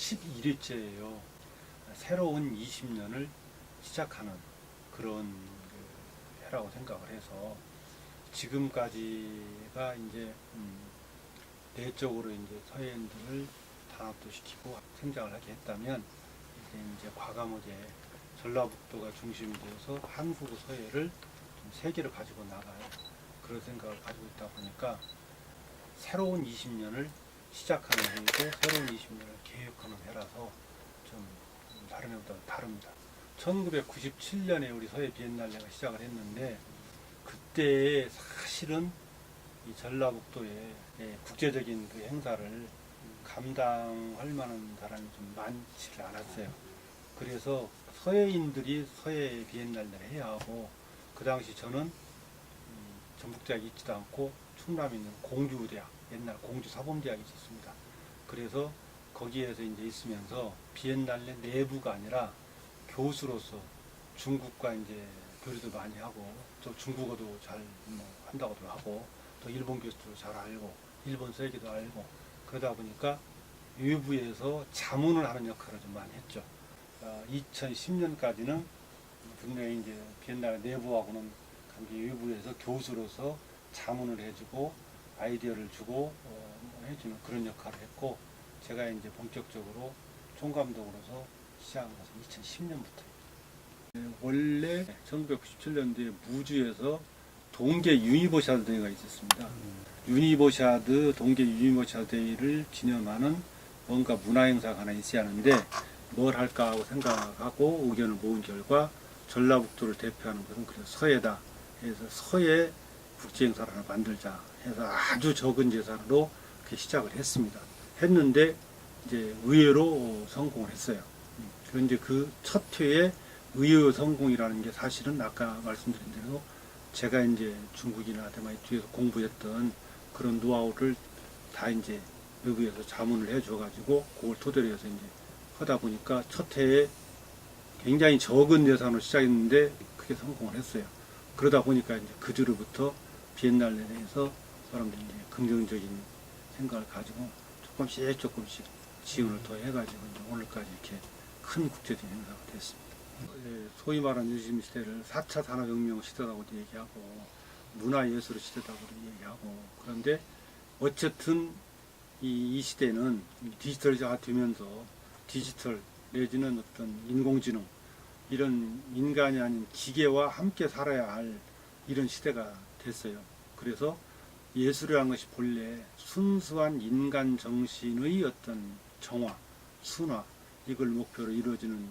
11회째예요. 새로운 20년을 시작하는 그런 해라고 생각을 해서 지금까지가 이제 내적으로 이제 서해인들을 단합도 시키고 생장을 하게 했다면 이제 과감하게 전라북도가 중심이 되어서 한국 서해를 좀 세계를 가지고 나가요. 그런 생각을 가지고 있다 보니까 새로운 20년을 시작하는 해이고 새로운 20년을 계획하는 해라서 좀 다른 해보다 다릅니다. 1997년에 우리 서해 비엔날레가 시작을 했는데 그때 사실은 이 전라북도의 국제적인 그 행사를 감당할 만한 사람이 좀 많지 않았어요. 그래서 서해인들이 서해 비엔날레를 해야 하고 그 당시 저는 전북대학에 있지도 않고 충남에 있는 공주대학, 옛날 공주사범대학이 있었습니다. 그래서 거기에서 이제 있으면서 비엔날레 내부가 아니라 교수로서 중국과 이제 교류도 많이 하고 또 중국어도 잘 한다고도 하고 또 일본 교수도 잘 알고 일본 세계도 알고 그러다 보니까 외부에서 자문을 하는 역할을 좀 많이 했죠. 2010년까지는 분명히 이제 비엔날레 내부하고는 관계 외부에서 교수로서 자문을 해주고 아이디어를 주고 해주는 그런 역할을 했고 제가 이제 본격적으로 총감독으로서 시작한 것은 2010년부터. 원래 1997년도에 무주에서 동계 유니버셜 대회가 있었습니다. 유니버샤드 동계 유니버셜 대회를 기념하는 뭔가 문화행사가 하나 있어야 하는데 뭘 할까 하고 생각하고 의견을 모은 결과 전라북도를 대표하는 것은 그래서 서해다 해서 서해 국제행사를 하나 만들자 해서 아주 적은 예산으로 그렇게 시작을 했습니다. 했는데 이제 의외로 성공을 했어요. 그런데 그 첫 회에 의외의 성공이라는 게 사실은 아까 말씀드린 대로 제가 이제 중국이나 대만 뒤에서 공부했던 그런 노하우를 다 이제 외부에서 자문을 해줘가지고 그걸 토대로 해서 이제 하다 보니까 첫 해에 굉장히 적은 예산으로 시작했는데 크게 성공을 했어요. 그러다 보니까 이제 그 뒤로부터 비엔날레에 대해서 사람들이 이제 긍정적인 생각을 가지고 조금씩 지원을 더 해가지고 이제 오늘까지 이렇게 큰 국제적인 행사가 됐습니다. 소위 말하는 요즘 시대를 4차 산업혁명 시대라고도 얘기하고 문화예술 시대라고도 얘기하고 그런데 어쨌든 이 시대는 디지털화가 되면서 디지털 내지는 어떤 인공지능 이런 인간이 아닌 기계와 함께 살아야 할 이런 시대가 됐어요. 그래서 예술이라는 것이 본래 순수한 인간 정신의 어떤 정화, 순화 이걸 목표로 이루어지는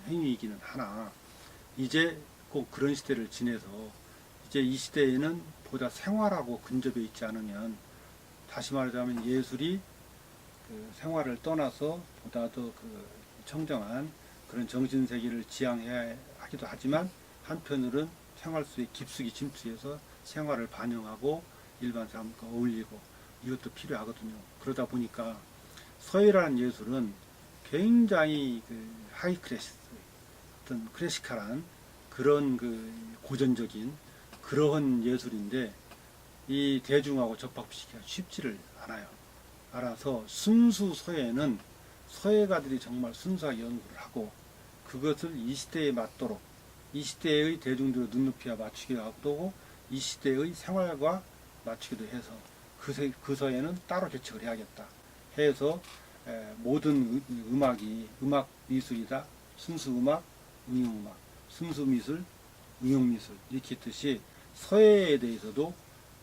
행위이기는 하나 이제 꼭 그런 시대를 지내서 이제 이 시대에는 보다 생활하고 근접해 있지 않으면 다시 말하자면 예술이 그 생활을 떠나서 보다 더 그 청정한 그런 정신세계를 지향해야 하기도 하지만 한편으로는 생활 속에 깊숙이 침투해서 생활을 반영하고 일반 사람과 어울리고 이것도 필요하거든요. 그러다 보니까 서해라는 예술은 굉장히 그 하이클래스 어떤 클래시컬한 그런 그 고전적인 그러한 예술인데 이 대중하고 접합시키기가 쉽지를 않아요. 알아서 순수 서해는 서해가들이 정말 순수하게 연구를 하고 그것을 이 시대에 맞도록 이 시대의 대중들의 눈높이와 맞추기도 하고 이 시대의 생활과 맞추기도 해서 그 서해는 따로 개척을 해야겠다 해서 모든 음악이 음악 미술이다. 순수 음악, 응용 음악, 순수 미술, 응용 미술 이렇게 했듯이 서해에 대해서도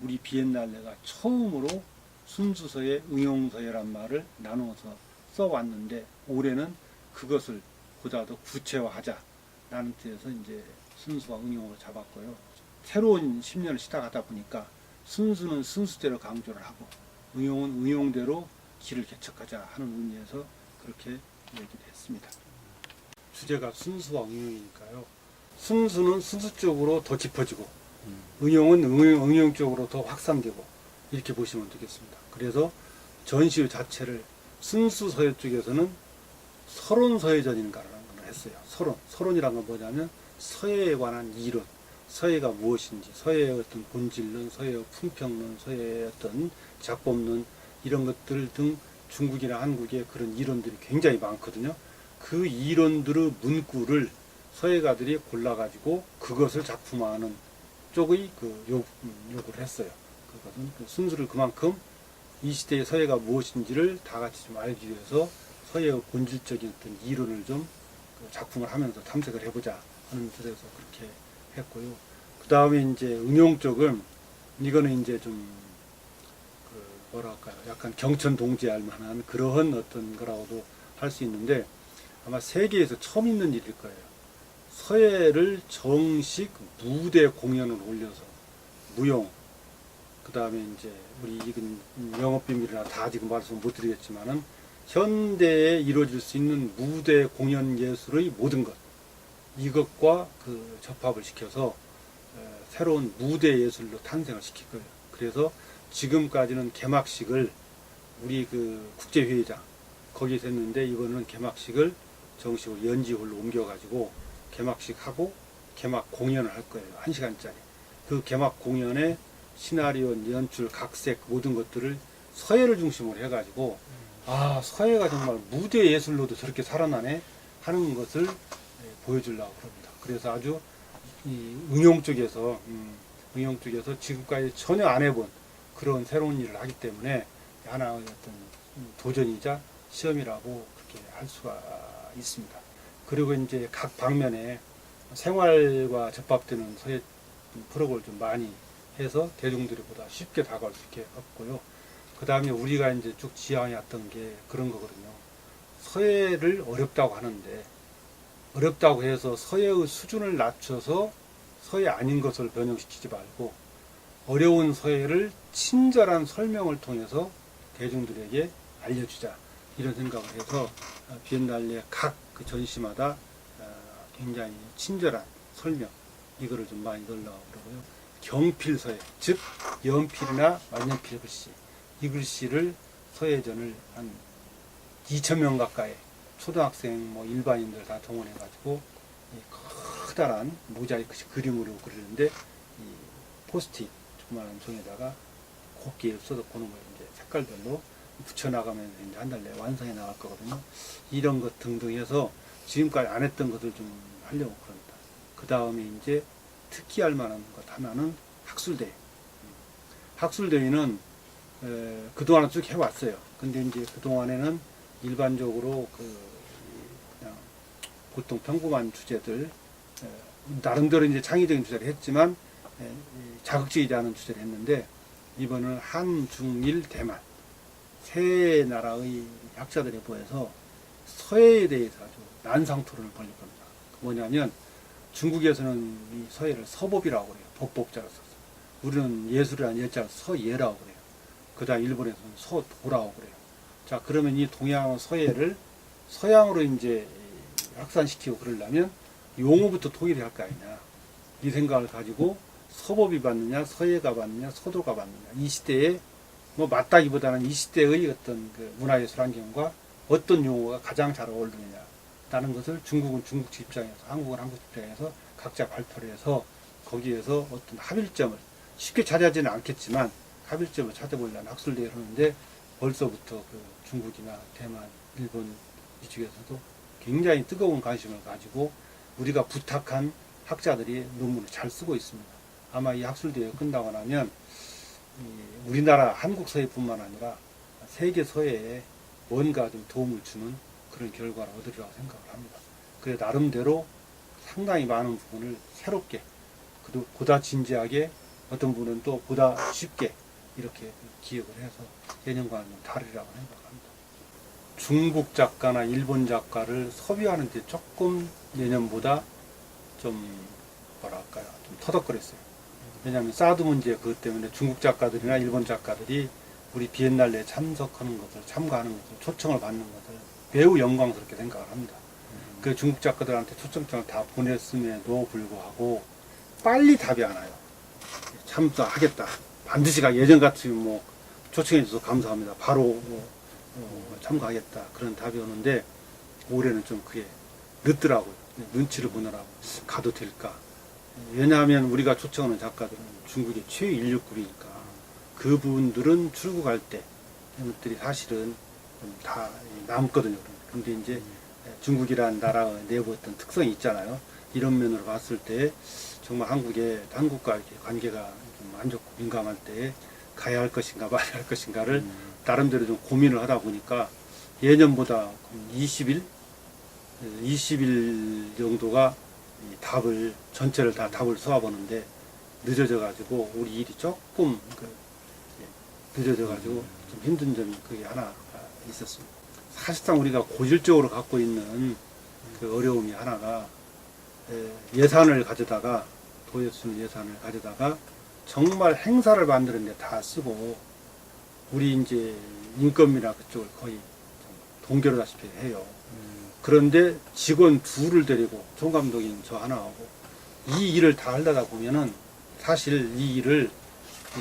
우리 비엔날레가 처음으로 순수서해, 응용서해란 말을 나누어서 써왔는데 올해는 그것을 보다 더 구체화하자라는 뜻에서 이제 순수와 응용을 잡았고요. 새로운 10년을 시작하다 보니까 순수는 순수대로 강조를 하고 응용은 응용대로 길을 개척하자 하는 의미에서 그렇게 얘기를 했습니다. 주제가 순수와 응용이니까요. 순수는 순수 쪽으로 더 깊어지고 응용은 응용 쪽으로 더 확산되고 이렇게 보시면 되겠습니다. 그래서 전시 자체를 순수 서해 쪽에서는 서론서해전인가라는 걸 했어요. 서론이라는 건 뭐냐면 서해에 관한 이론, 서해가 무엇인지, 서해의 어떤 본질론, 서해의 품평론, 서해의 어떤 작법론 이런 것들 등 중국이나 한국에 그런 이론들이 굉장히 많거든요. 그 이론들의 문구를 서예가들이 골라가지고 그것을 작품화하는 쪽의 요구를 했어요. 그것은 그 순수를 그만큼 이 시대의 서예가 무엇인지를 다 같이 좀 알기 위해서 서예의 본질적인 어떤 이론을 좀 작품을 하면서 탐색을 해보자 하는 뜻에서 그렇게 했고요. 그 다음에 이제 응용 쪽은 이거는 이제 좀 뭐랄까요, 약간 경천동지할 만한 그러한 어떤 거라고도 할 수 있는데 아마 세계에서 처음 있는 일일 거예요. 서예를 정식 무대 공연을 올려서 무용, 그 다음에 이제 우리 이건 영업비밀이라 다 지금 말씀 못 드리겠지만은 현대에 이루어질 수 있는 무대 공연 예술의 모든 것, 이것과 그 접합을 시켜서 새로운 무대 예술로 탄생을 시킬 거예요. 그래서 지금까지는 개막식을 우리 그 국제회의장 거기서 했는데 이번은 개막식을 정식으로 연지홀로 옮겨가지고 개막식하고 개막 공연을 할 거예요. 1시간짜리. 그 개막 공연에 시나리오, 연출, 각색 모든 것들을 서예를 중심으로 해가지고 아, 서예가 정말 무대 예술로도 저렇게 살아나네 하는 것을 보여주려고 합니다. 그래서 아주 이 응용 쪽에서 지금까지 전혀 안 해본 그런 새로운 일을 하기 때문에 하나의 어떤 도전이자 시험이라고 그렇게 할 수가 있습니다. 그리고 이제 각 방면에 생활과 접합되는 서예 프로그램을 좀 많이 해서 대중들이 보다 쉽게 다가올 수 있게 했고요. 그 다음에 우리가 이제 쭉 지향해왔던 게 그런 거거든요. 서예를 어렵다고 하는데 어렵다고 해서 서예의 수준을 낮춰서 서예 아닌 것을 변형시키지 말고 어려운 서예를 친절한 설명을 통해서 대중들에게 알려주자 이런 생각을 해서 비엔날레 각 그 전시마다 굉장히 친절한 설명 이거를 좀 많이 넣으려고 그러고요. 경필서예, 즉 연필이나 만년필 글씨, 이 글씨를 서예전을 한 2,000명 가까이 초등학생 뭐 일반인들 다 동원해가지고 커다란 모자이크 그림으로 그리는데 이 포스트잇 조그마한 종에다가 곱게 써서 그놈을 이제 색깔별로 붙여나가면 이제 한 달 내에 완성해 나갈 거거든요. 이런 것 등등 해서 지금까지 안 했던 것을 좀 하려고 그럽니다. 그 다음에 이제 특히 할 만한 것 하나는 학술대회. 학술대회는 그동안은 쭉 해왔어요. 근데 이제 그동안에는 일반적으로 그냥 보통 평범한 주제들, 나름대로 이제 창의적인 주제를 했지만, 자극적이지 않은 주제를 했는데, 이번은 한, 중, 일, 대만. 세 나라의 학자들에 모여서 서예에 대해서 아주 난상 토론을 벌일 겁니다. 뭐냐면, 중국에서는 이 서예를 서법이라고 그래요. 법법자로 써서. 우리는 예술이라는 예자를 서예라고 그래요. 그 다음 일본에서는 서도라고 그래요. 자, 그러면 이 동양 서예를 서양으로 이제 확산시키고 그러려면 용어부터 통일해야 할 거 아니냐. 이 생각을 가지고 서법이 받느냐, 서예가 받느냐, 서도가 받느냐. 이 시대에 뭐 맞다기보다는 이 시대의 어떤 그 문화예술 환경과 어떤 용어가 가장 잘 어울리느냐. 라는 것을 중국은 중국 입장에서, 한국은 한국 입장에서 각자 발표를 해서 거기에서 어떤 합일점을 쉽게 찾아지는 않겠지만 합일점을 찾아보려는 학술대회를 하는데 벌써부터 그 중국이나 대만, 일본 이쪽에서도 굉장히 뜨거운 관심을 가지고 우리가 부탁한 학자들이 논문을 잘 쓰고 있습니다. 아마 이 학술대회가 끝나고 나면 우리나라 한국 서예뿐만 아니라 세계 서예에 뭔가 좀 도움을 주는 그런 결과를 얻으리라고 생각을 합니다. 그래 나름대로 상당히 많은 부분을 새롭게 보다 진지하게 어떤 분은 또 보다 쉽게 이렇게 기억을 해서 예년과는 좀 다르리라고 생각합니다. 중국 작가나 일본 작가를 섭외하는 데 조금 예년보다 좀 뭐랄까요, 좀 터덕거렸어요. 왜냐하면 사드 문제 그것 때문에 중국 작가들이나 일본 작가들이 우리 비엔날레에 참석하는 것을, 참가하는 것을, 초청을 받는 것을 매우 영광스럽게 생각을 합니다. 그 중국 작가들한테 초청장을 다 보냈음에도 불구하고 빨리 답이 안 와요. 참석하겠다. 반드시 가 예전 같으면 뭐 초청해줘서 감사합니다. 바로 참가하겠다. 그런 답이 오는데 올해는 좀 그게 늦더라고요. 눈치를 보느라고 가도 될까. 왜냐하면 우리가 초청하는 작가들은 중국의 최인류급이니까 그분들은 출국할 때 이것들이 사실은 다 남거든요. 근데 이제 중국이라는 나라의 내부 어떤 특성이 있잖아요. 이런 면으로 봤을 때 정말 한국과 이렇게 관계가 좀 안 좋고 민감할 때 가야 할 것인가 말아야 할 것인가를 나름대로 좀 고민을 하다 보니까 예년보다 20일 정도가 이 전체를 다 답을 수합하는데 늦어져 가지고 우리 일이 조금 늦어져 가지고 좀 힘든 점이 그게 하나 있었습니다. 사실상 우리가 고질적으로 갖고 있는 그 어려움이 하나가 예산을 가져다가 도의회수는 예산을 가져다가 정말 행사를 만드는 데 다 쓰고 우리 이제 인건비나 그쪽을 거의 동결하다시피 해요. 그런데 직원 둘을 데리고 총감독인 저 하나 하고 이 일을 다 하려다 보면은 사실 이 일을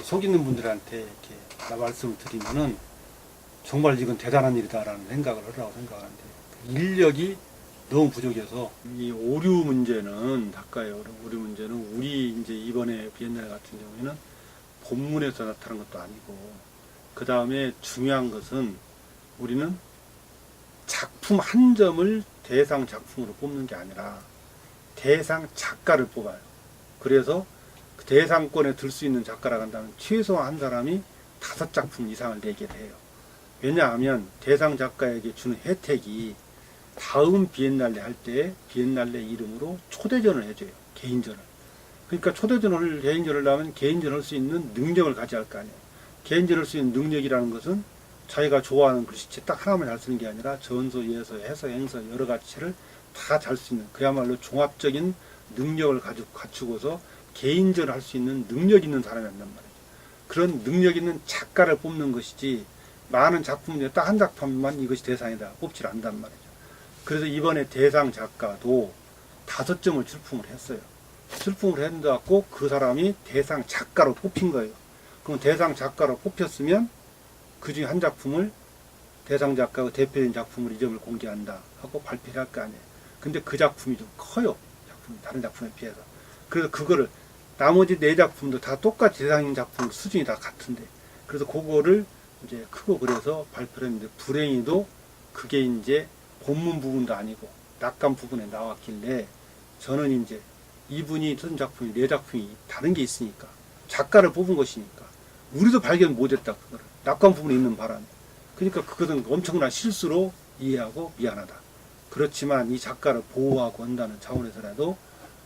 속 있는 분들한테 이렇게 말씀을 드리면은 정말 이건 대단한 일이다라는 생각을 하라고 생각하는데 인력이 너무 부족해서 이 오류 문제는 닦아요. 오류 문제는 우리 이제 이번에 비엔날 같은 경우에는 본문에서 나타난 것도 아니고 그 다음에 중요한 것은 우리는 작품 한 점을 대상 작품으로 뽑는 게 아니라 대상 작가를 뽑아요. 그래서 그 대상권에 들 수 있는 작가라고 한다면 최소한 한 사람이 5작품 이상을 내게 돼요. 왜냐하면 대상 작가에게 주는 혜택이 다음 비엔날레 할 때 비엔날레 이름으로 초대전을 해줘요. 개인전을. 그러니까 초대전을 개인전을 하면 개인전을 할 수 있는 능력을 가져야 할 거 아니에요. 개인전을 할 수 있는 능력이라는 것은 자기가 좋아하는 글씨체 딱 하나만 잘 쓰는 게 아니라 전서, 예서, 해서, 행서 여러 가지를 다 잘 수 있는 그야말로 종합적인 능력을 갖추고서 개인전을 할 수 있는 능력 있는 사람이 한단 말이죠. 그런 능력 있는 작가를 뽑는 것이지 많은 작품 중에 딱 한 작품만 이것이 대상이다 뽑질 않단 말이죠. 그래서 이번에 대상 작가도 5점을 출품을 했어요. 출품을 했는데갖고 그 사람이 대상 작가로 뽑힌 거예요. 그럼 대상 작가로 뽑혔으면 그 중에 한 작품을 대상 작가가 대표적인 작품을 이 점을 공개한다 하고 발표를 할 거 아니에요. 근데 그 작품이 좀 커요. 다른 작품에 비해서. 그래서 그거를 나머지 4작품도 다 똑같이 대상인 작품 수준이 다 같은데 그래서 그거를 이제 크고 그래서 발표를 했는데 불행히도 그게 이제 본문 부분도 아니고 낙관 부분에 나왔길래 저는 이제 이분이 쓴 작품이 4작품이 다른 게 있으니까 작가를 뽑은 것이니까 우리도 발견 못했다 그거를 낙관 부분에 있는 바람에 그러니까 그것은 엄청난 실수로 이해하고 미안하다. 그렇지만 이 작가를 보호하고 한다는 차원에서라도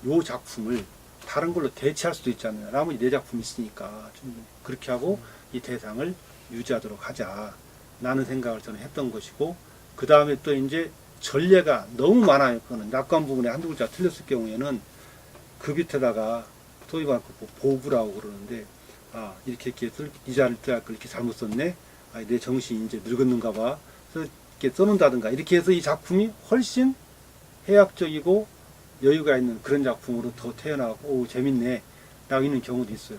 이 작품을 다른 걸로 대체할 수도 있잖아요. 나머지 4작품이 있으니까 좀 그렇게 하고 이 대상을 유지하도록 하자 라는 생각을 저는 했던 것이고 그 다음에 또 이제 전례가 너무 많아요. 그거는 낙관 부분에 한두 글자 틀렸을 경우에는 그 밑에다가 소위 말해 보부라고 그러는데 이렇게 이자를 뜰 걸 이렇게 잘못 썼네. 내 정신이 이제 늙었는가 봐. 그래서 이렇게 써놓는다든가 이렇게 해서 이 작품이 훨씬 해학적이고 여유가 있는 그런 작품으로 더 태어나고 재밌네 라고 있는 경우도 있어요.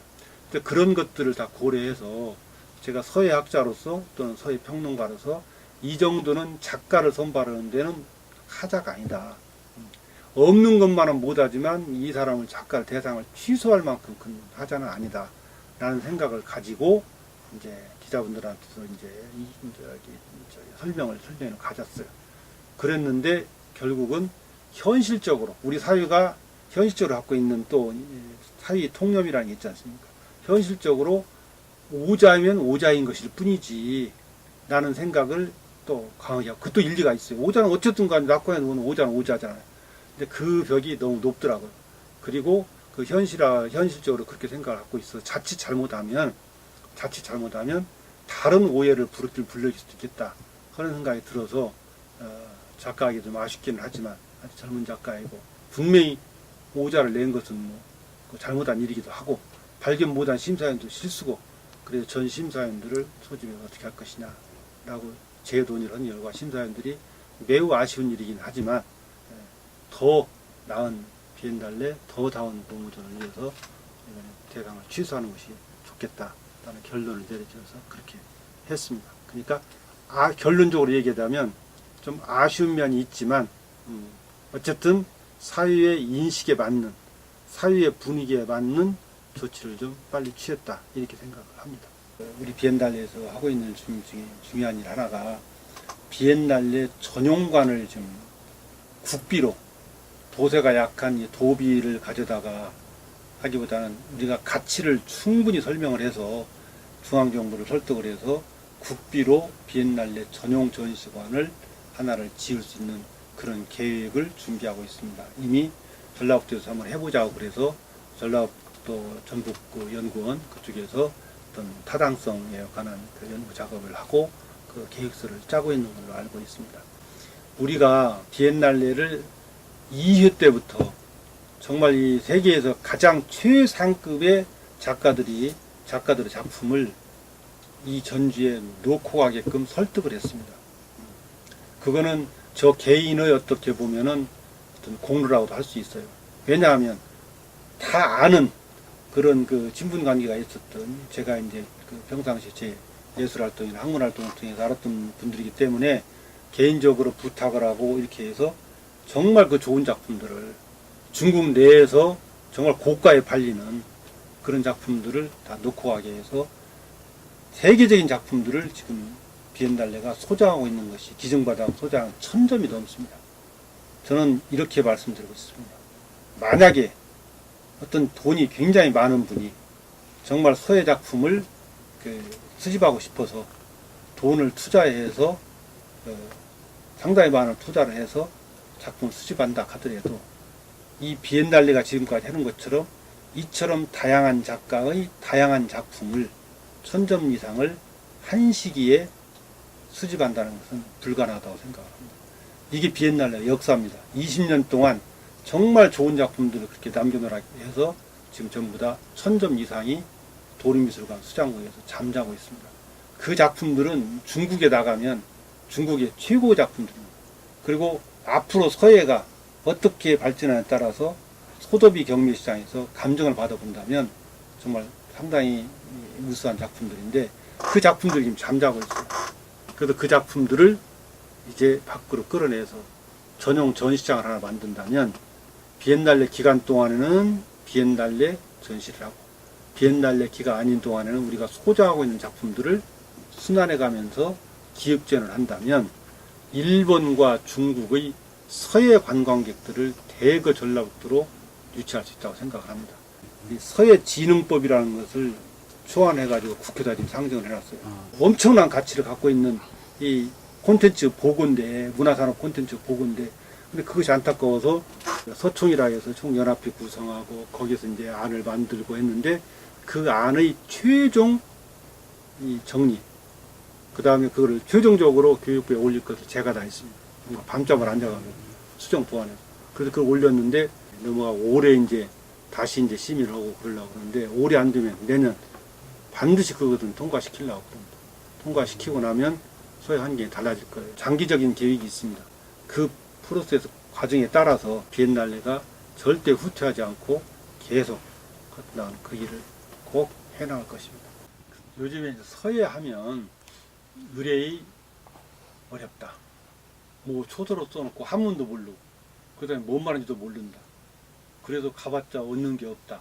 근데 그런 것들을 다 고려해서 제가 서예학자로서 또는 서예평론가로서 이 정도는 작가를 선발하는 데는 하자가 아니다. 없는 것만은 못하지만 이 사람을 작가를 대상을 취소할 만큼 큰 하자는 아니다. 라는 생각을 가지고 이제 기자분들한테서 이제 설명을 가졌어요. 그랬는데 결국은 현실적으로 우리 사회가 현실적으로 갖고 있는 또 사회 통념이라는 게 있지 않습니까? 현실적으로 오자면 오자인 것일 뿐이지 라는 생각을 또 강하게 하고 그것도 일리가 있어요. 오자는 어쨌든 간에 낙관에 놓은 오자는 오자잖아요. 근데 그 벽이 너무 높더라고요. 그리고 그 현실적으로 그렇게 생각을 갖고 있어. 자칫 잘못하면 다른 오해를 불러일 수도 있겠다 그런 생각이 들어서 작가에게 좀 아쉽기는 하지만 아주 젊은 작가이고 분명히 오자를 낸 것은 잘못한 일이기도 하고 발견 못한 심사위원도 실수고 그래서 전 심사위원들을 소집해서 어떻게 할 것이냐 라고 재논의를 한 결과 심사위원들이 매우 아쉬운 일이긴 하지만 더 나은 비엔날레 더 다운 공모전을 위해서 이번에 대상을 취소하는 것이 좋겠다라는 결론을 내려져서 그렇게 했습니다. 그러니까 결론적으로 얘기하자면 좀 아쉬운 면이 있지만 어쨌든 사회의 인식에 맞는 사회의 분위기에 맞는 조치를 좀 빨리 취했다 이렇게 생각을 합니다. 우리 비엔날레에서 하고 있는 중에 중요한 일 하나가 비엔날레 전용관을 좀 국비로 도세가 약한 이 도비를 가져다가 하기보다는 우리가 가치를 충분히 설명을 해서 중앙정부를 설득을 해서 국비로 비엔날레 전용 전시관을 하나를 지을 수 있는 그런 계획을 준비하고 있습니다. 이미 전라북도에서 한번 해보자고 그래서 전라북도 전북연구원 그쪽에서 어떤 타당성에 관한 그 연구 작업을 하고 그 계획서를 짜고 있는 걸로 알고 있습니다. 우리가 비엔날레를 2회 때부터 정말 이 세계에서 가장 최상급의 작가들의 작품을 이 전주에 놓고 가게끔 설득을 했습니다. 그거는 저 개인의 어떻게 보면은 어떤 공로라고도 할 수 있어요. 왜냐하면 다 아는 그런 그 친분 관계가 있었던 제가 이제 그 평상시 제 예술 활동이나 학문 활동을 통해서 알았던 분들이기 때문에 개인적으로 부탁을 하고 이렇게 해서 정말 그 좋은 작품들을 중국 내에서 정말 고가에 팔리는 그런 작품들을 다 놓고 가게 해서 세계적인 작품들을 지금 비엔날레가 소장하고 있는 것이 기증받아 소장 1000점이 넘습니다. 저는 이렇게 말씀드리고 있습니다. 만약에 어떤 돈이 굉장히 많은 분이 정말 서예 작품을 수집하고 싶어서 돈을 투자해서 상당히 많은 투자를 해서 작품을 수집한다 하더라도 이 비엔날레가 지금까지 하는 것처럼 이처럼 다양한 작가의 다양한 작품을 1000점 이상을 한 시기에 수집한다는 것은 불가능하다고 생각합니다. 이게 비엔날레의 역사입니다. 20년 동안 정말 좋은 작품들을 그렇게 남겨놓으라 해서 지금 전부 다 1000점 이상이 도립미술관 수장고에서 잠자고 있습니다. 그 작품들은 중국에 나가면 중국의 최고 작품들입니다. 그리고 앞으로 서예가 어떻게 발전하냐에 따라서 소도비 경매시장에서 감정을 받아본다면 정말 상당히 우수한 작품들인데 그 작품들이 지금 잠자고 있어요. 그래서 그 작품들을 이제 밖으로 끌어내서 전용 전시장을 하나 만든다면 비엔날레 기간 동안에는 비엔날레 전시를 하고 비엔날레 기간 아닌 동안에는 우리가 소장하고 있는 작품들을 순환해 가면서 기획전을 한다면 일본과 중국의 서예 관광객들을 대거 전라북도로 유치할 수 있다고 생각을 합니다. 이 서예진흥법이라는 것을 초안해가지고 국회에다 지금 상정을 해놨어요. 엄청난 가치를 갖고 있는 이 콘텐츠 보고인데, 문화산업 콘텐츠 보고인데, 근데 그것이 안타까워서 서총이라 해서 총연합회 구성하고 거기서 이제 안을 만들고 했는데 그 안의 최종 이 정리, 그 다음에 그거를 최종적으로 교육부에 올릴 것을 제가 다 했습니다. 밤잠을 앉아가지고 수정 보완해서. 그래서 그걸 올렸는데 넘어가고 올해 이제 다시 이제 심의를 하고 그러려고 그러는데 올해 안 되면 내년 반드시 그거는 통과시키려고 그럽니다. 통과시키고 나면 서예 환경이 달라질 거예요. 장기적인 계획이 있습니다. 그 프로세스 과정에 따라서 비엔날레가 절대 후퇴하지 않고 계속 그 일을 꼭 해나갈 것입니다. 요즘에 이제 서예 하면 의뢰이 어렵다. 뭐 초도로 써놓고 한문도 모르고 그 다음에 뭔 말인지도 모른다. 그래서 가봤자 얻는 게 없다.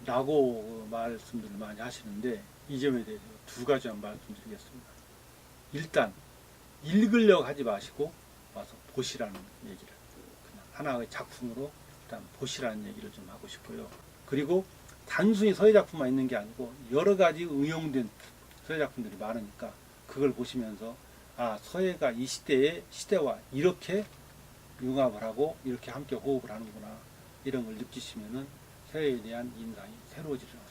라고 말씀들을 많이 하시는데 이 점에 대해서 두 가지만 말씀드리겠습니다. 일단 읽으려고 하지 마시고 와서 보시라는 얘기를 그냥 하나의 작품으로 일단 보시라는 얘기를 좀 하고 싶어요. 그리고 단순히 서예 작품만 있는 게 아니고 여러 가지 응용된 서예 작품들이 많으니까 그걸 보시면서 아 서예가 이 시대의 시대와 이렇게 융합을 하고 이렇게 함께 호흡을 하는구나 이런 걸 느끼시면은 서예에 대한 인상이 새로워지리라고